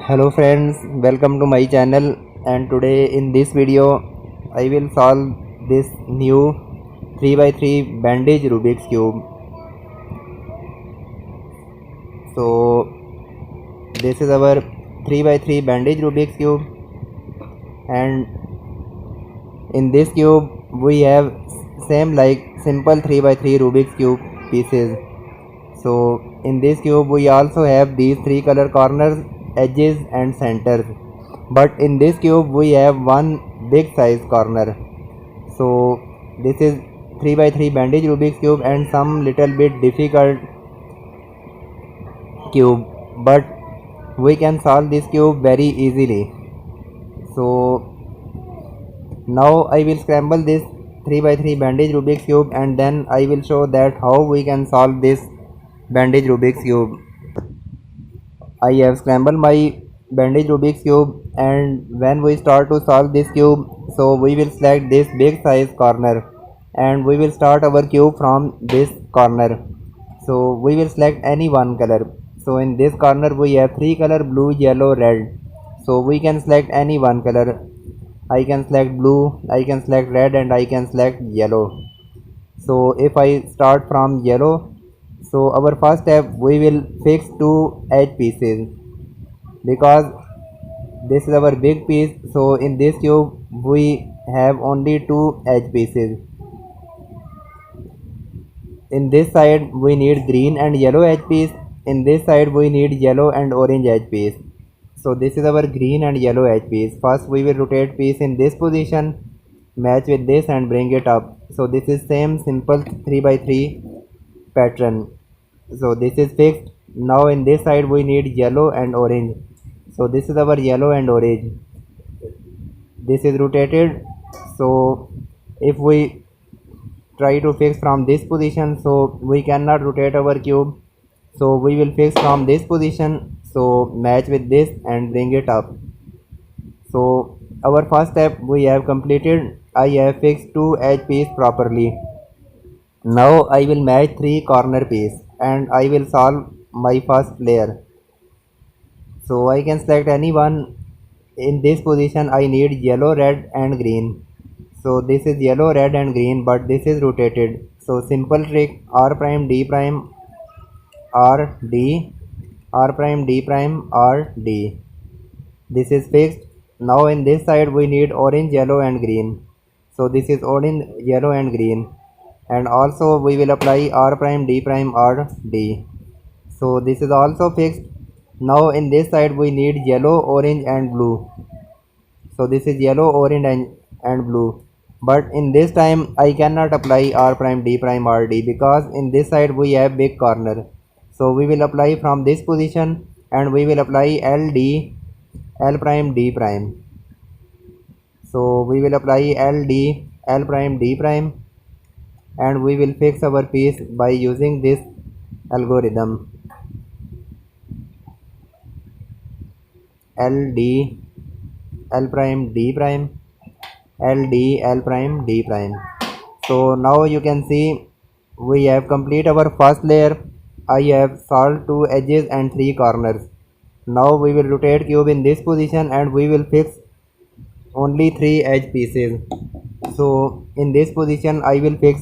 Hello friends, welcome to my channel, and today in this video I will solve this new 3 by 3 bandage Rubik's cube. So this is our 3 by 3 bandage Rubik's cube, and in this cube we have same like simple 3 by 3 Rubik's cube pieces. So in this cube we also have these three color corners, edges and centers, but in this cube we have one big size corner. So this is 3 by 3 bandage Rubik's cube and some little bit difficult cube, but we can solve this cube very easily. So now I will scramble this 3 by 3 bandage Rubik's cube, and then I will show that how we can solve this bandage Rubik's cube. I have scrambled my bandage Rubik's cube, and when we start to solve this cube, so we will select this big size corner and we will start our cube from this corner. So we will select any one color. So in this corner we have three color, blue, yellow, red. So we can select any one color. I can select blue, I can select red, and I can select yellow. So if I start from yellow, so our first step we will fix two edge pieces because this is our big piece. So in this cube we have only two edge pieces. In this side we need green and yellow edge piece, in this side we need yellow and orange edge piece. So this is our green and yellow edge piece. First we will rotate piece in this position, match with this and bring it up. So this is same simple 3 by 3 pattern. So this is fixed. Now in this side we need yellow and orange. So this is our yellow and orange. This is rotated. So if we try to fix from this position, so we cannot rotate our cube. So we will fix from this position. So match with this and bring it up. So our first step we have completed. I have fixed two edge piece properly. Now I will match three corner piece and I will solve my first layer. So I can select any one. In this position I need yellow, red and green. So this is yellow, red and green, but this is rotated. So simple trick, R prime D prime R D, R prime D prime R D. This is fixed. Now in this side we need orange, yellow and green. So this is orange, yellow and green, and also we will apply R prime D prime R D. So this is also fixed. Now in this side we need yellow, orange and blue. So this is yellow, orange and blue, but in this time I cannot apply R prime D prime R D because in this side we have big corner. So we will apply from this position and we will apply L D, L prime D prime. So we will apply L D, L prime D prime, and we will fix our piece by using this algorithm. L D, L prime D prime, L D, L prime D prime. So now you can see we have complete our first layer. I have solved two edges and three corners. Now we will rotate cube in this position and we will fix only three edge pieces. So in this position I will fix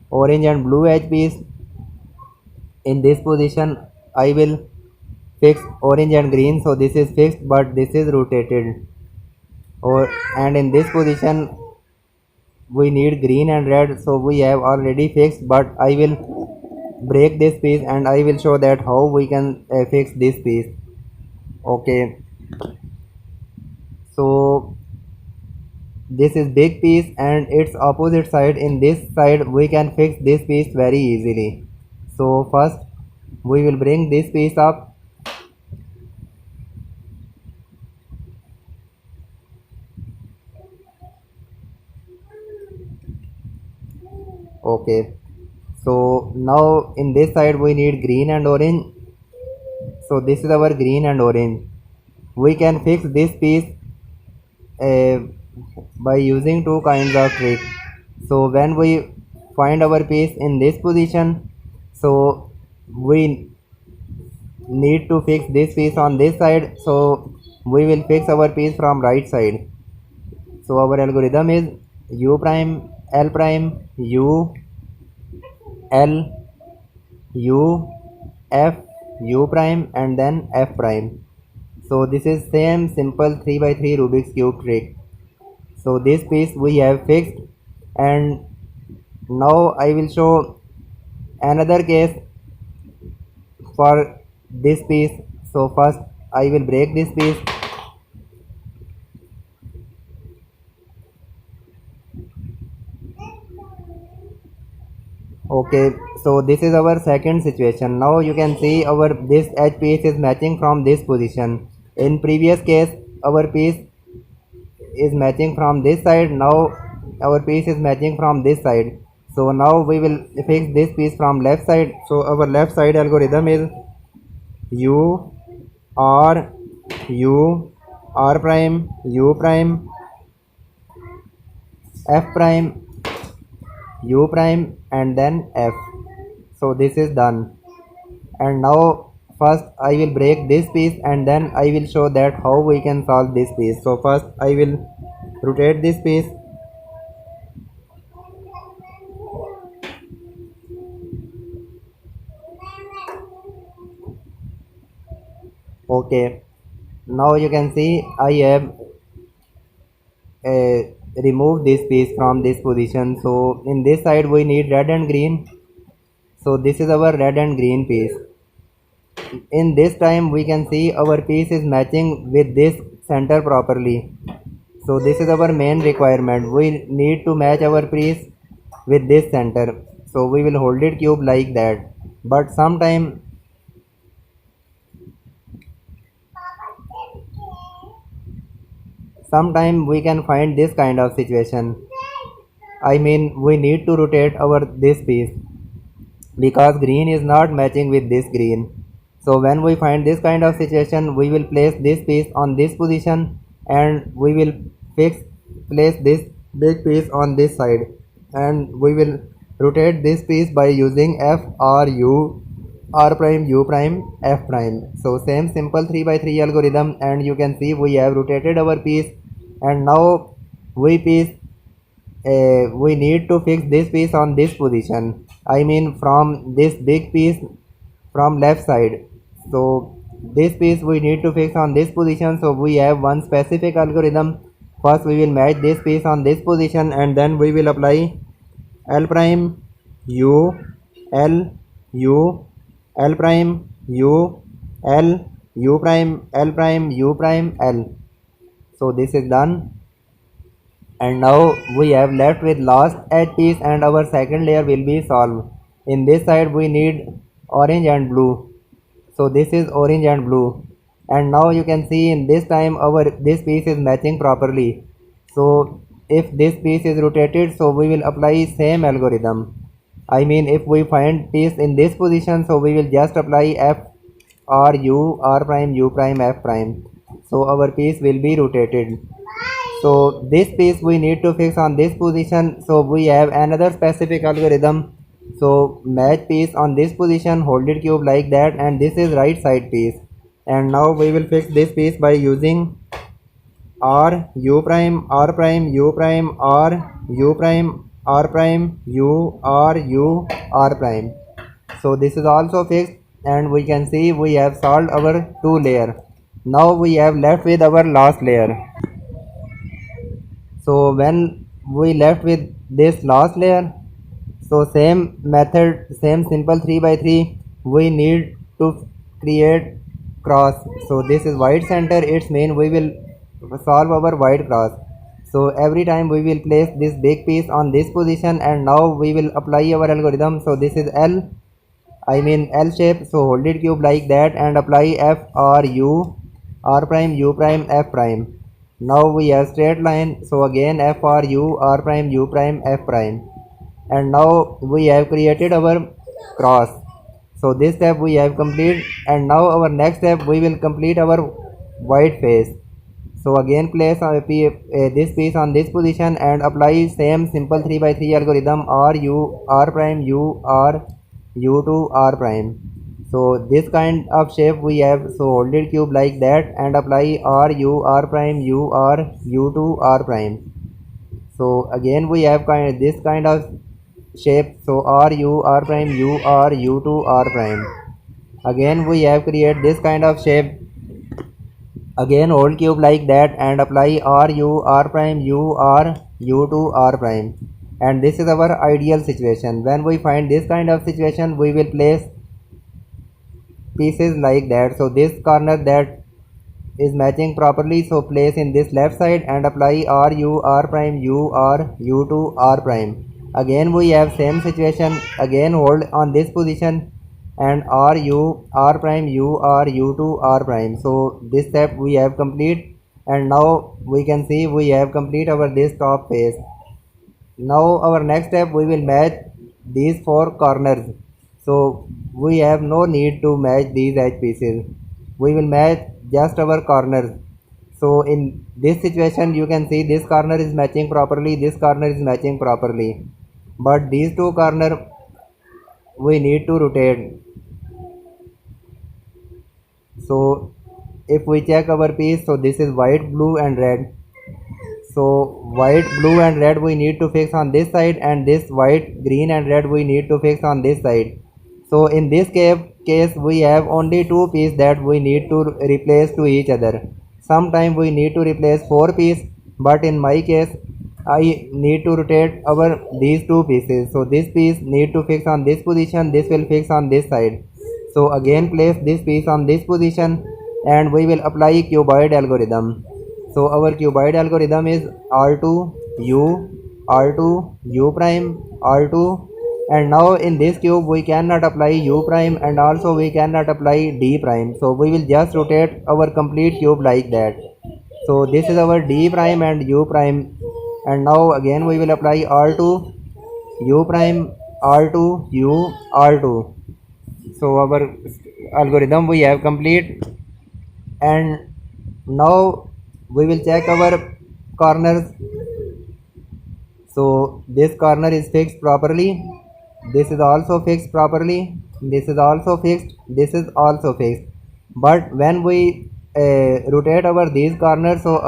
orange and blue edge piece. In this position I will fix orange and green. So this is fixed, but this is rotated. And in this position we need green and red. So we have already fixed, but I will break this piece and I will show that how we can fix this piece. Okay, so this is big piece and its opposite side. In this side we can fix this piece very easily. So first we will bring this piece up. Okay, so now in this side we need green and orange. So this is our green and orange. We can fix this piece by using two kinds of tricks. So when we find our piece in this position, so we need to fix this piece on this side. So we will fix our piece from right side. So our algorithm is u prime l prime u l u f u prime and then f prime. So this is same simple 3 by 3 Rubik's cube trick. So this piece we have fixed, and now I will show another case for this piece. So first I will break this piece. Okay, so this is our second situation. Now you can see our this edge piece is matching from this position. In previous case our piece is matching from this side, now our piece is matching from this side. So now we will fix this piece from left side. So our left side algorithm is u r u r prime u prime f prime u prime and then f. So this is done, and now first I will break this piece and then I will show that how we can solve this piece. So first I will rotate this piece. Okay, now you can see I have removed this piece from this position. So in this side we need red and green. So this is our red and green piece. In this time we can see our piece is matching with this center properly. So this is our main requirement. We need to match our piece with this center. So we will hold it cube like that. But sometime we can find this kind of situation. I mean we need to rotate our this piece because green is not matching with this green. So when we find this kind of situation, we will place this piece on this position and we will place this big piece on this side, and we will rotate this piece by using f r u r prime u prime f prime. So same simple 3 by 3 algorithm, and you can see we have rotated our piece, and now we need to fix this piece on this position. I mean from this big piece from left side. So this piece we need to fix on this position. So we have one specific algorithm. First we will match this piece on this position, and then we will apply l prime u l u l prime u l u prime l prime u prime l. So this is done, and now we have left with last edge piece and our second layer will be solved. In this side we need orange and blue. So this is orange and blue, and now you can see in this time this piece is matching properly. So if this piece is rotated, so we will apply same algorithm. I mean if we find piece in this position, so we will just apply f r u r prime u prime f prime. So our piece will be rotated. So this piece we need to fix on this position. So we have another specific algorithm. So match piece on this position, hold it cube like that, and this is right side piece. And now we will fix this piece by using r u prime r prime u prime r u prime r prime u r u r prime. So this is also fixed, and we can see we have solved our two layer. Now we have left with our last layer. So when we left with this last layer, so same method, same simple 3 by 3, we need to create cross. So this is white center, its mean we will solve our white cross. So every time we will place this big piece on this position, and now we will apply our algorithm. So this is L shape. So hold it cube like that and apply f r u r prime u prime f prime. Now we have straight line. So again f r u r prime u prime f prime, and now we have created our cross. So this step we have complete, and now our next step we will complete our white face. So again place this piece on this position and apply same simple 3 by 3 algorithm r u r prime u r u to r prime. So this kind of shape we have, so hold it cube like that and apply r u r prime u r u to r prime. So again we have this kind of shape, so r u r prime u r u to r prime. Again we have create this kind of shape. Again hold cube like that and apply r u r prime u r u to r prime. And this is our ideal situation. When we find this kind of situation, we will place pieces like that. So this corner that is matching properly, so place in this left side and apply r u r prime u r u to r prime. Again we have same situation. Again hold on this position and r u r prime u r u to r prime. So this step we have complete, and now we can see we have complete our this top face. Now our next step, we will match these four corners. So we have no need to match these edge pieces. We will match just our corners. So in this situation you can see this corner is matching properly, this corner is matching properly, but these two corners we need to rotate. So if we check our piece, so this is white, blue and red. So white, blue and red we need to fix on this side, and this white, green and red we need to fix on this side. So in this case we have only two pieces that we need to replace to each other. Sometimes we need to replace four pieces, but in my case I need to rotate these two pieces. So this piece need to fix on this position, this will fix on this side. So again place this piece on this position and we will apply cuboid algorithm. So our cuboid algorithm is R2 U, R2 U prime, R2, and now in this cube we cannot apply U prime and also we cannot apply D prime. So we will just rotate our complete cube like that. So this is our D prime and U prime, and now again we will apply R2 U prime, R2 U, R2. So our algorithm we have complete, and now we will check our corners. So this corner is fixed properly, this is also fixed properly, this is also fixed, this is also fixed. But when we rotate our these corners, so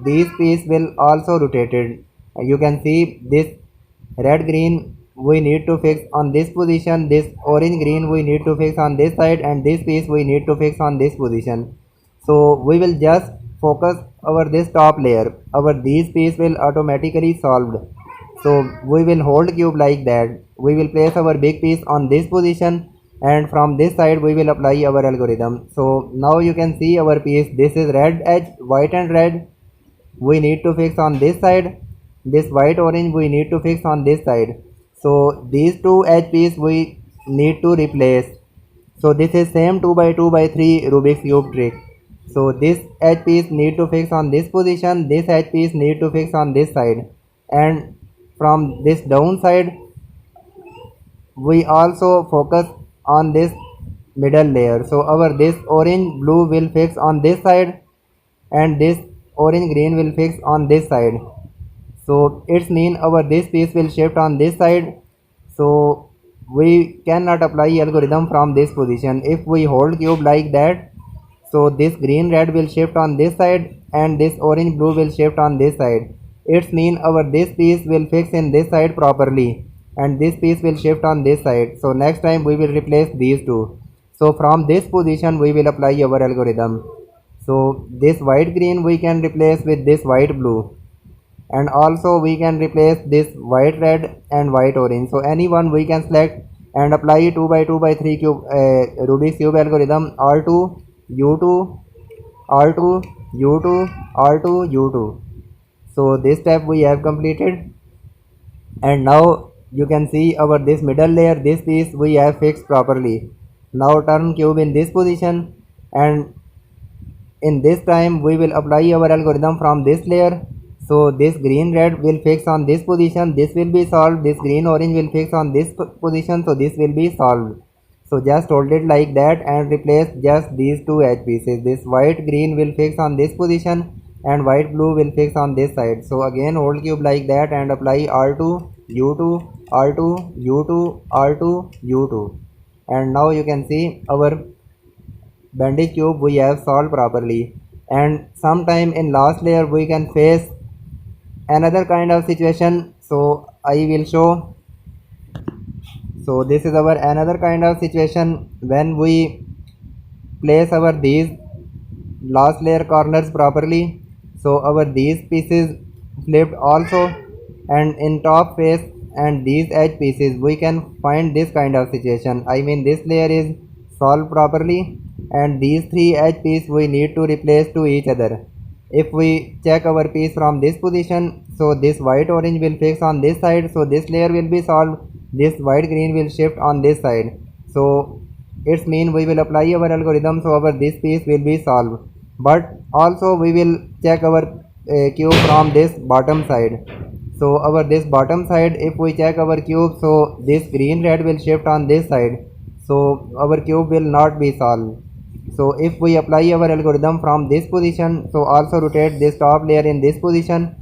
these piece will also rotated. You can see this red green we need to fix on this position, this orange green we need to fix on this side, and this piece we need to fix on this position. So we will just focus over this top layer, these piece will automatically solved. So we will hold cube like that, we will place our big piece on this position, and from this side we will apply our algorithm. So now you can see our piece, this is red edge, white and red we need to fix on this side, this white orange we need to fix on this side. So these two edge piece we need to replace. So this is same 2 by 2 by 3 Rubik's cube trick. So this edge piece need to fix on this position, this edge piece need to fix on this side, and from this down side we also focus on this middle layer. So this orange blue will fix on this side and this orange green will fix on this side. So it's mean this piece will shift on this side. So we cannot apply algorithm from this position. If we hold cube like that, so this green red will shift on this side and this orange blue will shift on this side. It's mean this piece will fix in this side properly and this piece will shift on this side. So next time we will replace these two. So from this position we will apply our algorithm. So this white green we can replace with this white blue, and also we can replace this white red and white orange. So any one we can select and apply 2 by 2 by 3 cube Rubik's cube algorithm, R2 U2, R2 U2, R2 U2. So this step we have completed, and now you can see this middle layer, this piece we have fixed properly. Now turn cube in this position, and in this time we will apply our algorithm from this layer. So this green red will fix on this position, this will be solved, this green orange will fix on this position, so this will be solved. So just hold it like that and replace just these two edge pieces. This white green will fix on this position and white blue will fix on this side. So again hold cube like that and apply R2 U2, R2 U2, R2 U2. and now you can see our bandage cube we have solved properly. And sometime in last layer we can face another kind of situation, so I will show. So this is our another kind of situation when we place our these last layer corners properly. So our these pieces flipped also, and in top face and these edge pieces we can find this kind of situation. I mean this layer is solved properly, and these three edge pieces we need to replace to each other. If we check our piece from this position, so this white orange will fix on this side, so this layer will be solved. This white green will shift on this side, so it's mean we will apply our algorithm, so our this piece will be solved. But also we will check our cube from this bottom side. So our this bottom side, if we check our cube, so this green red will shift on this side, so our cube will not be solved. So if we apply our algorithm from this position, so also rotate this top layer in this position,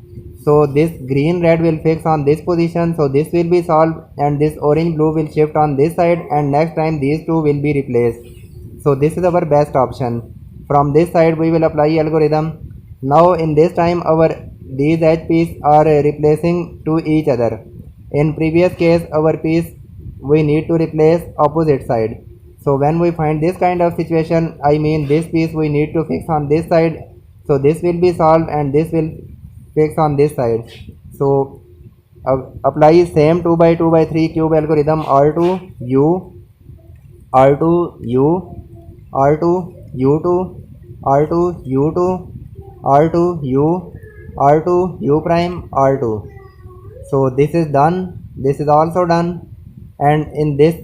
so this green red will fix on this position, so this will be solved, and this orange blue will shift on this side, and next time these two will be replaced. So this is our best option. From this side we will apply algorithm. Now in this time our these edge pieces are replacing to each other. In previous case our piece we need to replace opposite side. So when we find this kind of situation, I mean this piece we need to fix on this side, so this will be solved and this will fix on this side. So apply same 2 by 2 by 3 cube algorithm. R2 U, R2 U, R2 U2, R2 U2, R2 U, R2 U prime, R2. So this is done, this is also done, and in this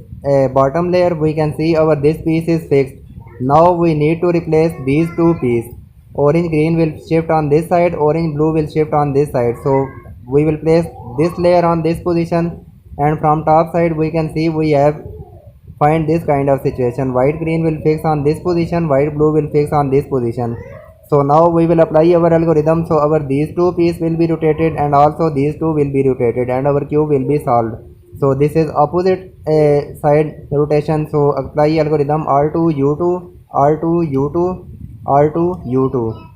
bottom layer we can see our this piece is fixed. Now we need to replace these two pieces. Orange green will shift on this side, orange blue will shift on this side. So we will place this layer on this position, and from top side we can see we have find this kind of situation. White green will fix on this position, white blue will fix on this position. So now we will apply our algorithm, so our these two pieces will be rotated and also these two will be rotated, and our cube will be solved. So this is opposite side rotation, so apply algorithm R2 U2, R2 U2, R2 U2.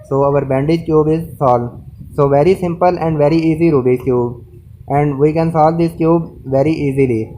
So our bandage cube is solved. So very simple and very easy Rubik's cube, and we can solve this cube very easily.